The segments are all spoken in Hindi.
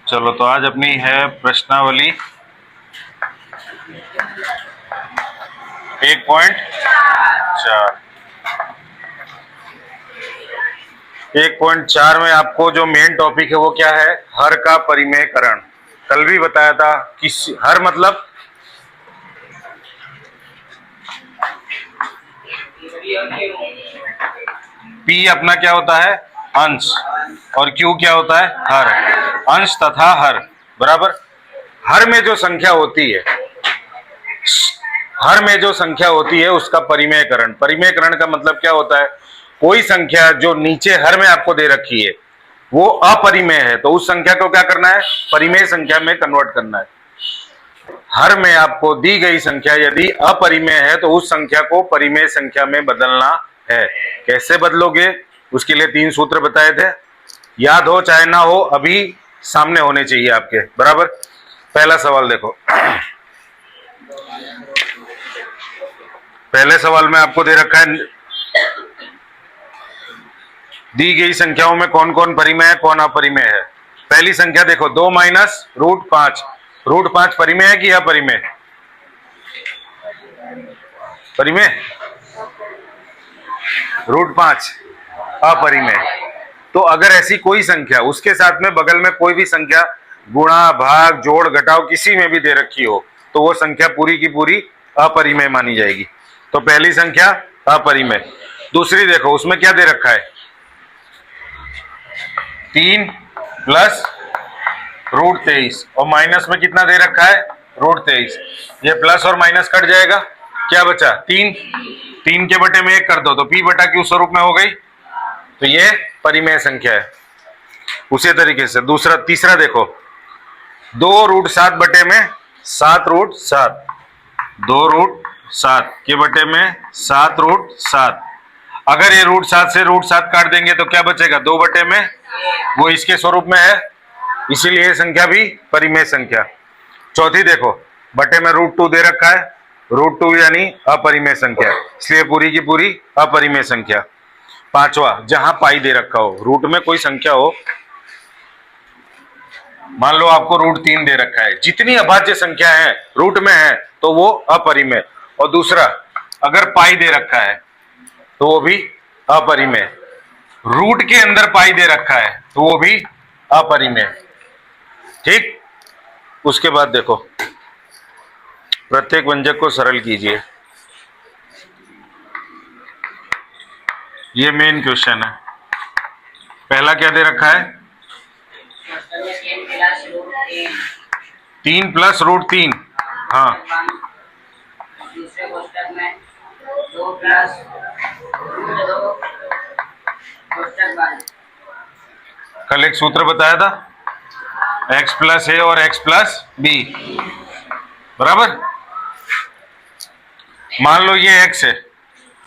चलो तो आज अपनी है प्रश्नावली 1.4। 1.4 में आपको जो मेन टॉपिक है वो क्या है? हर का परिमेयकरण। कल भी बताया था कि हर मतलब P अपना क्या होता है? अंश। और Q क्या होता है? हर। अंश तथा हर बराबर। हर में जो संख्या होती है, हर में जो संख्या होती है उसका परिमेयकरण। परिमेयकरण का मतलब क्या होता है? कोई संख्या जो नीचे हर में आपको दे रखी है वो अपरिमेय है, तो उस संख्या को क्या करना है? परिमेय संख्या में कन्वर्ट करना है। हर में आपको दी गई संख्या यदि अपरिमेय है तो उस संख्या को परिमेय संख्या में बदलना है। कैसे बदलोगे? उसके लिए 3 सूत्र बताए थे, याद हो चाहे ना हो, अभी सामने होने चाहिए आपके बराबर। पहला सवाल देखो। पहले सवाल में आपको दे रखा है दी गई संख्याओं में कौन कौन परिमेय है कौन अपरिमेय है। पहली संख्या देखो 2 माइनस रूट 5। रूट 5 परिमेय है कि अपरिमेय? परिमेय। रूट 5 अपरिमेय। तो अगर ऐसी कोई संख्या उसके साथ में बगल में कोई भी संख्या गुणा भाग जोड़ घटाव किसी में भी दे रखी हो तो वो संख्या पूरी की पूरी अपरिमेय मानी जाएगी। तो पहली संख्या अपरिमेय। दूसरी देखो उसमें क्या दे रखा है? 3 प्लस रूट 23 और माइनस में कितना दे रखा है? रूट 23। ये प्लस और माइनस कट जाएगा, क्या बचा? 3। 3 के बटे में 1 कर दो तो P बटा Q स्वरूप में हो गई, तो ये परिमेय संख्या है। उसी तरीके से तीसरा देखो 2 रूट 7 बटे में 7 रूट 7। 2 रूट 7 के बटे में 7 रूट 7। अगर ये रूट 7 से रूट 7 काट देंगे तो क्या बचेगा? 2 बटे में, वो इसके स्वरूप में है, इसीलिए संख्या भी परिमेय संख्या। चौथी देखो बटे में रूट 2 दे रखा है, रूट 2 यानी अपरिमेय संख्या, इसलिए पूरी की पूरी अपरिमेय संख्या। पांचवा जहां पाई दे रखा हो, रूट में कोई संख्या हो, मान लो आपको रूट 3 दे रखा है, जितनी अभाज्य संख्या है रूट में है तो वो अपरिमेय। और दूसरा अगर पाई दे रखा है तो वो भी अपरिमेय। रूट के अंदर पाई दे रखा है तो वो भी अपरिमेय। ठीक। उसके बाद देखो प्रत्येक व्यंजक को सरल कीजिए। ये मेन क्वेश्चन है। पहला क्या दे रखा है? 3 प्लस रूट 3। हाँ। दूसरे कोष्टक में 2 प्लस रूट 2 कोष्टक बंद। कल एक सूत्र बताया था x प्लस ए और x प्लस बी बराबर। मान लो ये x है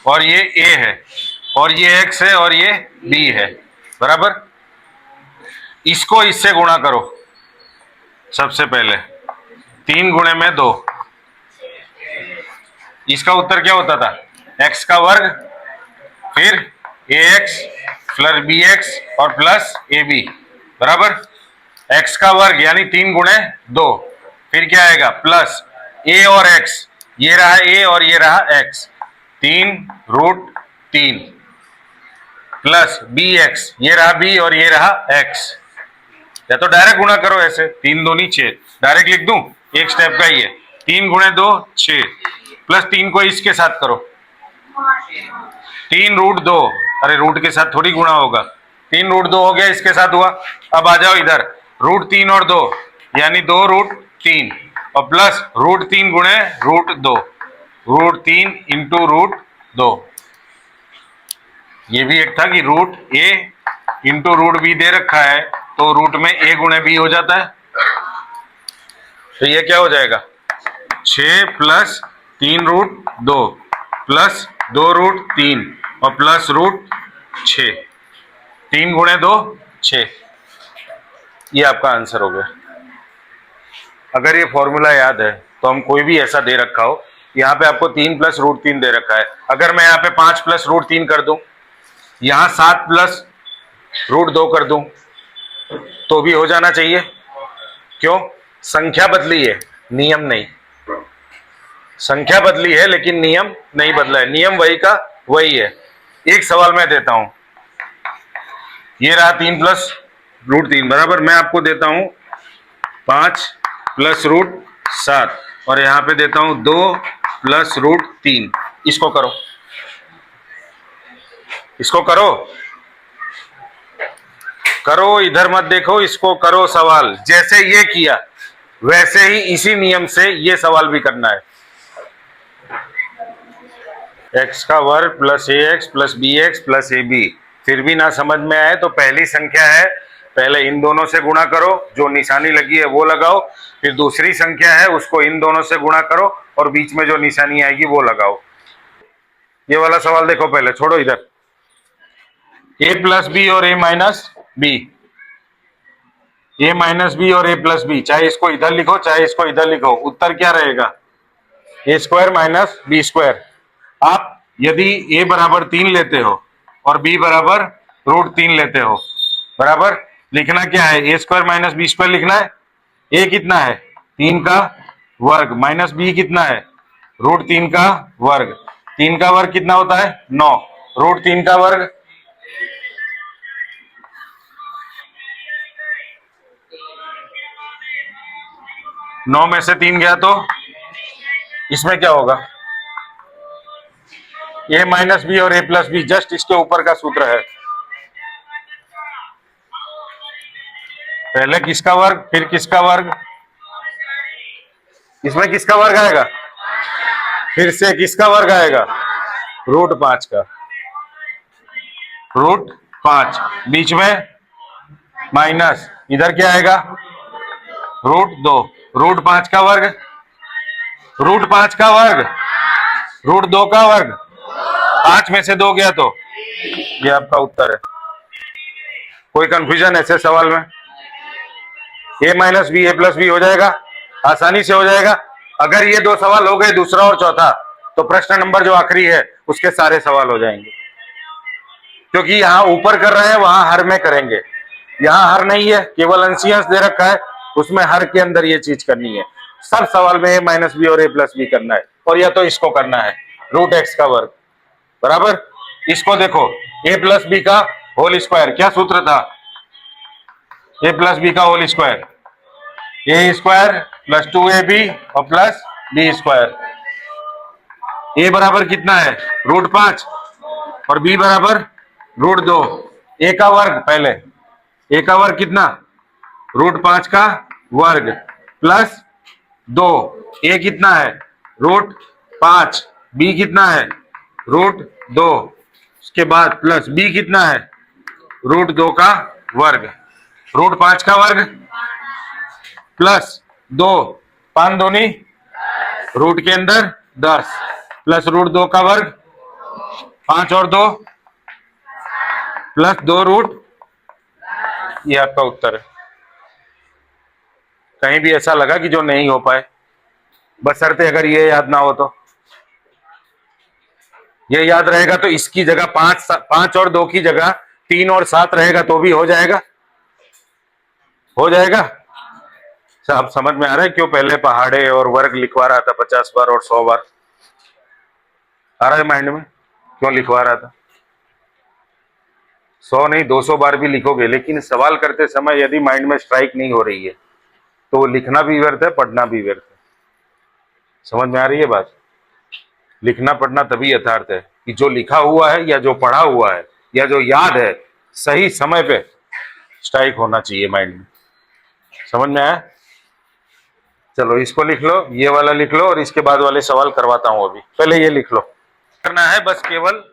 और ये a है और ये x है और ये b है बराबर। इसको इससे गुणा करो। सबसे पहले 3 गुणे में 2, इसका उत्तर क्या होता था? x का वर्ग फिर ax प्लस bx और प्लस ab बराबर। x का वर्ग यानी 3 गुणे 2, फिर क्या आएगा? प्लस a और x, ये रहा a और ये रहा x, 3 रूट 3 प्लस bx, ये रहा b और ये रहा x। या तो डायरेक्ट गुणा करो ऐसे, 3 दूनी 6, डायरेक्ट लिख दूं, एक स्टेप का ही है। 3 गुणे 2 6 प्लस 3 को इसके साथ करो, 3 रूट 2, अरे रूट के साथ थोड़ी गुणा होगा, 3 रूट 2 हो गया, इसके साथ हुआ। अब आ जाओ इधर, रूट 3 और 2 यानी 2 रूट 3 और प्लस रूट 3 गुणे रूट 2, रूट 3 इंटू रूट 2। ये भी एक था कि root a into root b दे रखा है तो रूट में a गुणे b हो जाता है, तो ये क्या हो जाएगा? 6 प्लस 3 रूट 2 प्लस 2 रूट 3 और प्लस रूट 6, 3 गुणे 2 6। ये आपका आंसर हो गया। अगर ये फॉर्मूला याद है तो हम कोई भी ऐसा दे रखा हो, यहाँ पे आपको 3 प्लस रूट 3 दे रखा है, अगर मैं यहाँ पे 5 प्लस रूट 3 कर दूं, यहाँ 7 प्लस रूट 2 कर दूं तो भी हो जाना चाहिए। क्यों? संख्या बदली है, नियम नहीं। संख्या बदली है लेकिन नियम नहीं बदला है, नियम वही का वही है। एक सवाल मैं देता हूं, ये रहा 3 + √3 बराबर, मैं आपको देता हूं 5 + √7 और यहां पे देता हूं 2 + √3। इसको करो, इसको करो, करो, इधर मत देखो, इसको करो सवाल। जैसे ये किया वैसे ही इसी नियम से ये सवाल भी करना है। x² + ax + bx + ab। फिर भी ना समझ में आए तो पहली संख्या है, पहले इन दोनों से गुणा करो, जो निशानी लगी है वो लगाओ, फिर दूसरी संख्या है उसको इन दोनों से गुणा करो और बीच में जो निशानी आएगी वो लगाओ। ये वाला सवाल देखो पहले, छोड़ो इधर। a + b और a - b, a - b और a + b, चाहे इसको इधर लिखो चाहे इसको इधर लिखो, उत्तर क्या रहेगा? a² - b²। आप यदि a बराबर 3 लेते हो और b बराबर √3 लेते हो, बराबर, लिखना क्या है? a² - b² लिखना है। a कितना है? 3 का वर्ग माइनस b कितना है? √3 का वर्ग। 3 का वर्ग कितना होता है? 9। √3 का वर्ग 9 में से 3 गया तो इसमें क्या होगा? a - b और a + b जस्ट इसके ऊपर का सूत्र है। पहले किसका वर्ग फिर किसका वर्ग? इसमें किसका वर्ग आएगा? फिर से किसका वर्ग आएगा? √5 का। √5 बीच में माइनस, इधर क्या आएगा? √2। √5 का वर्ग, √5 का वर्ग, √2 का वर्ग, 5 में से 2 गया तो ये आपका उत्तर है। कोई कंफ्यूजन ऐसे सवाल में? a - b a + b हो जाएगा, आसानी से हो जाएगा। अगर ये 2 सवाल हो गए, दूसरा और चौथा, तो प्रश्न नंबर जो आखिरी है उसके सारे सवाल हो जाएंगे। क्योंकि यहाँ ऊपर कर रहे हैं, वहां हर में करेंगे, यहाँ हर नहीं है, केवल अंशियांश दे रखा है, उसमें हर के अंदर ये चीज करनी है। सब सवाल में a - b और a + b करना है, और या तो इसको करना है √x का वर्ग, बराबर। इसको देखो, a + b का होल स्क्वायर, क्या सूत्र था? a + b का होल स्क्वायर, a² + 2ab और प्लस b²। a बराबर कितना है? √5 और b बराबर √2। a का वर्ग, पहले a का वर्ग कितना? √5 का वर्ग प्लस 2। a कितना है? √5। b कितना है? √2। उसके बाद प्लस b कितना है? √2 का वर्ग। √5 का वर्ग प्लस 2, 5 दूनी रूट के अंदर 10 प्लस √2 का वर्ग, 5 और 2 प्लस 2 √ ये आपका उत्तर है। कहीं भी ऐसा लगा कि जो नहीं हो पाए, बशर्ते अगर ये याद ना हो तो। ये याद रहेगा तो इसकी जगह 5 और 2 की जगह 3 और 7 रहेगा तो भी हो जाएगा, हो जाएगा। आप समझ में आ रहा है क्यों पहले पहाड़े और वर्ग लिखवा रहा था 50 बार और 100 बार? आ रहा है माइंड में क्यों लिखवा रहा था? 100 नहीं 200 बार भी लिखोगे, लेकिन सवाल करते समय यदि माइंड में स्ट्राइक नहीं हो रही है तो वो लिखना भी व्यर्थ है, पढ़ना भी व्यर्थ है। समझ में आ रही है बात? लिखना पढ़ना तभी यथार्थ है कि जो लिखा हुआ है या जो पढ़ा हुआ है या जो याद है सही समय पे स्ट्राइक होना चाहिए माइंड में। समझ में आया? चलो इसको लिख लो, ये वाला लिख लो, और इसके बाद वाले सवाल करवाता हूं। अभी पहले ये लिख लो। करना है बस केवल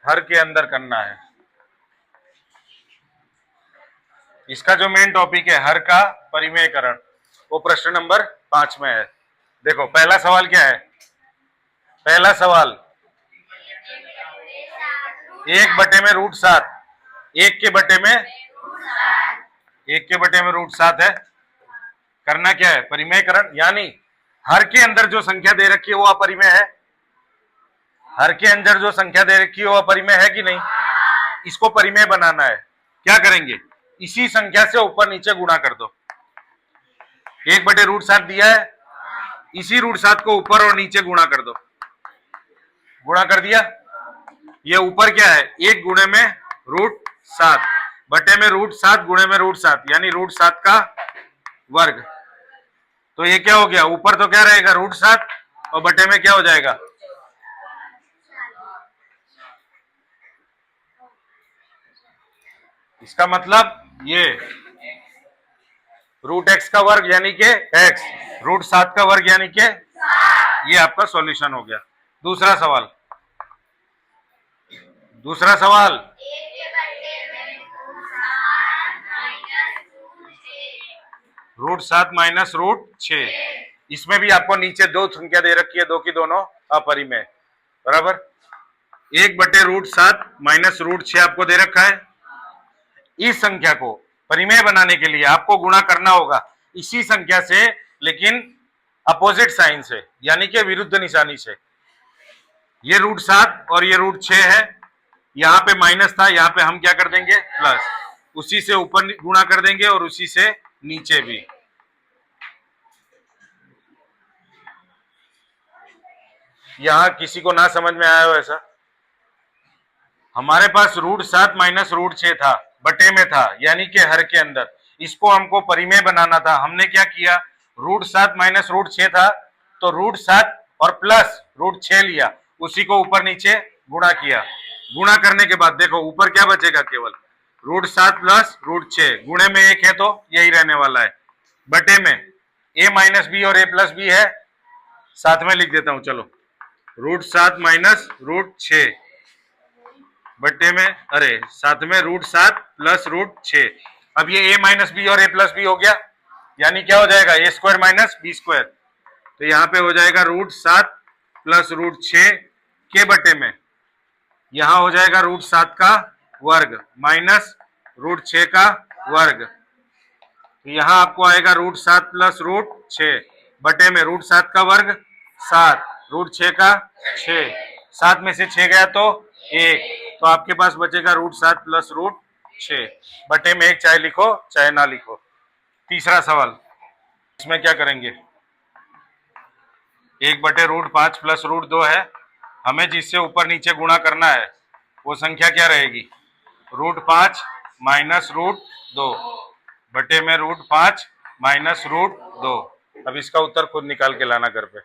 हर के अंदर करना है। इसका जो मेन टॉपिक है हर का परिमेयकरण, वो प्रश्न नंबर 5 में है। देखो पहला सवाल क्या है? पहला सवाल 1/√7, 1 के बटे में √7 है। करना क्या है? परिमेयकरण, यानी हर के अंदर जो संख्या दे रखी है वो अपरिमेय है। हर के अंदर जो संख्या दे रखी है वो अपरिमेय है कि नहीं? इसको परिमेय बनाना है। क्या करेंगे? इसी संख्या से ऊपर नीचे गुणा कर दो। एक बटे रूट 7 दिया है, इसी रूट 7 को ऊपर और नीचे गुणा कर दो। गुणा कर दिया, ये ऊपर क्या है, 1 गुणे में रूट 7 बटे में रूट 7 गुणे में रूट 7 यानी रूट 7 का वर्ग। तो ये क्या हो गया, ऊपर तो क्या रहेगा रूट 7 और बटे में क्या हो जाएगा, इसका मतलब ये रूट x का वर्ग यानी के x, रूट 7 का वर्ग यानी के, ये आपका सॉल्यूशन हो गया। दूसरा सवाल, दूसरा सवाल, रूट 7 माइनस रूट 6, इसमें भी आपको नीचे दो संख्या दे रखी है, दो की दोनों अपरिमेय, बराबर। 1 बटे रूट 7 माइनस रूट 6 आपको दे रखा है। इस संख्या को परिमेय बनाने के लिए आपको गुणा करना होगा इसी संख्या से, लेकिन अपोजिट साइन से, यानी कि विरुद्ध निशानी से। ये रूट 7 और ये रूट 6 है, यहाँ पे माइनस था, यहाँ पे हम क्या कर देंगे प्लस, उसी से ऊपर गुणा कर देंगे और उसी से नीचे भी। यहां किसी को ना समझ में आया हो ऐसा, हमारे पास रूट 7 माइनस रूट 6 था, बटे में था यानी कि हर के अंदर, इसको हमको परिमेय बनाना था। हमने क्या किया, रूट 7 माइनस रूट 6 था तो रूट 7 और प्लस रूट 6 लिया, उसी को ऊपर नीचे गुणा किया। गुणा करने के बाद देखो ऊपर क्या बचेगा, केवल रूट 7 प्लस रूट 6, गुणे में 1 है तो यही रहने वाला है, बटे में a माइनस बी और a प्लस बी है, साथ में लिख देता हूं, चलो रूट 7 माइनस रूट 6 बटे में, अरे साथ में रूट 7 प्लस रूट 6। अब ये a माइनस बी और a प्लस बी हो गया, यानी क्या हो जाएगा, a square minus B square. तो यहाँ पे हो जाएगा रूट 7 प्लस रूट 6 के बटे में, यहाँ हो जाएगा रूट 7 का वर्ग माइनस रूट 6 का वर्ग। तो यहाँ आपको आएगा रूट 7 प्लस रूट 6 बटे में रूट 7 का वर्ग 7, रूट 6 का 6, 7 में से 6 गया तो 1, तो आपके पास बचेगा रूट 7 प्लस रूट 6 बटे में 1, चाहे लिखो चाहे ना लिखो। तीसरा सवाल, इसमें क्या करेंगे, 1 बटे रूट 5 प्लस रूट 2 है, हमें जिससे ऊपर नीचे गुणा करना है वो संख्या क्या रहेगी, रूट 5 माइनस रूट 2 बटे में रूट 5 माइनस रूट 2। अब इसका उत्तर खुद निकाल के लाना घर पे।